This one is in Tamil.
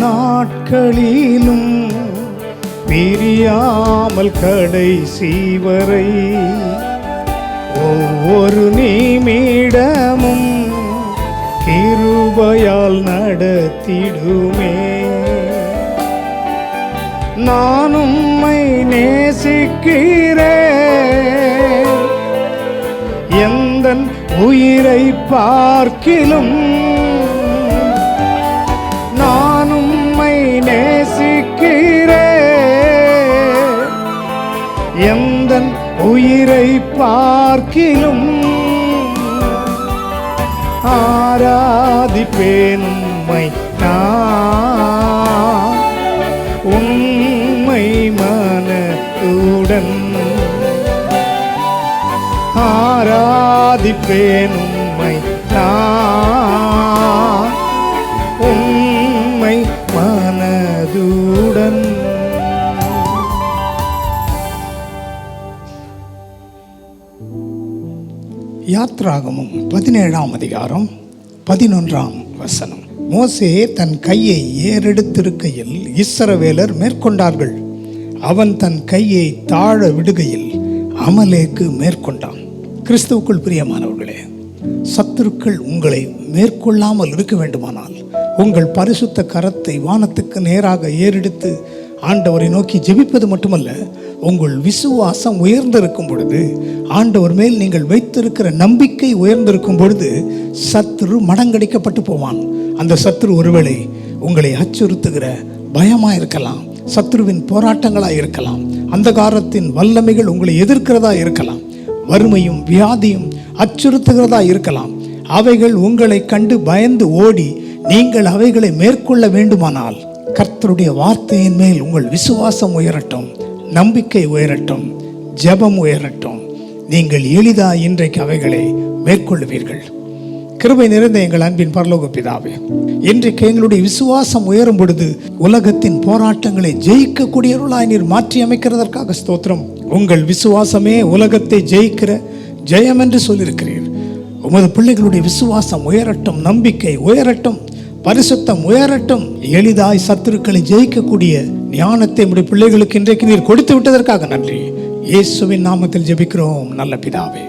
நாட்களிலும் பிரியாமல் கடைசி வரை ஒவ்வொரு நிமிடமும் கிருபையால் நடத்திடுமே. நான் உம்மை நேசிக்கிறேன், எந்தன் உயிரை பார்க்கிலும் நான் உம்மை நேசிக்கிறேன், எந்தன் உயிரை பார்க்கிலும் ஆராதிப்பேன் உம்மை நான் உம்மை மனத்துடன். ஆராதிப்பேன் உம்மை நான் உம்மை மனதுடன். யாத்ராகமம் 17ஆம் அதிகாரம் 11ஆம் வசனம். மோசே தன் கையை ஏறெடுத்திருக்கையில் இஸ்ரவேலர் மேற்கொண்டார்கள். அவன் தன் கையை தாழ விடுகையில் அமலேக்கு மேற்கொண்டான். கிறிஸ்துவுக்குள் பிரியமானவர்களே, சத்துருக்கள் உங்களை மேற்கொள்ளாமல் இருக்க வேண்டுமானால் உங்கள் பரிசுத்த கரத்தை வானத்துக்கு நேராக ஏறெடுத்து ஆண்டவரை நோக்கி ஜெபிப்பது மட்டுமல்ல, உங்கள் விசுவாசம் உயர்ந்திருக்கும் பொழுது, ஆண்டவர் மேல் நீங்கள் வைத்திருக்கிற நம்பிக்கை உயர்ந்திருக்கும் பொழுது சத்துரு மடங்கடிக்கப்பட்டு போவான். அந்த சத்துரு ஒருவேளை உங்களை அச்சுறுத்துகிற பயமாக இருக்கலாம், சத்துருவின் போராட்டங்களாக இருக்கலாம், அந்தகாரத்தின் வல்லமைகள் உங்களை எதிர்க்கிறதா இருக்கலாம், வறுமையும் வியாதியும் அச்சுறுத்துகிறதா இருக்கலாம். அவைகள் உங்களை கண்டு பயந்து ஓடி நீங்கள் அவைகளை மேற்கொள்ள வேண்டுமானால் கர்த்தருடைய வார்த்தையின் மேல் உங்கள் விசுவாசம் உயரட்டும், நம்பிக்கை உயரட்டும், ஜெபம் உயரட்டும். நீங்கள் எளிதாக இன்றைக்கு அவைகளை மேற்கொள்ளுவீர்கள். கிருபை நிறைந்த எங்கள் அன்பின் பரலோக பிதாவே, இன்றைக்கு எங்களுடைய விசுவாசம் உயரும் பொழுது உலகத்தின் போராட்டங்களை ஜெயிக்கக்கூடியவர்களாய் நீர் மாற்றி அமைக்கிறதற்காக ஸ்தோத்திரம். உங்கள் விசுவாசமே உலகத்தை ஜெயிக்கிற ஜெயம் என்று சொல்லியிருக்கிறீர். உமது பிள்ளைகளுடைய விசுவாசம் உயரட்டும், நம்பிக்கை உயரட்டும், பரிசுத்தம் உயரட்டும். எளிதாய் சத்துருக்களை ஜெயிக்கக்கூடிய ஞானத்தை உடைய பிள்ளைகளுக்கு இன்றைக்கு நீர் கொடுத்து விட்டதற்காக நன்றி. இயேசுவின் நாமத்தில் ஜெபிக்கிறோம் நல்ல பிதாவே.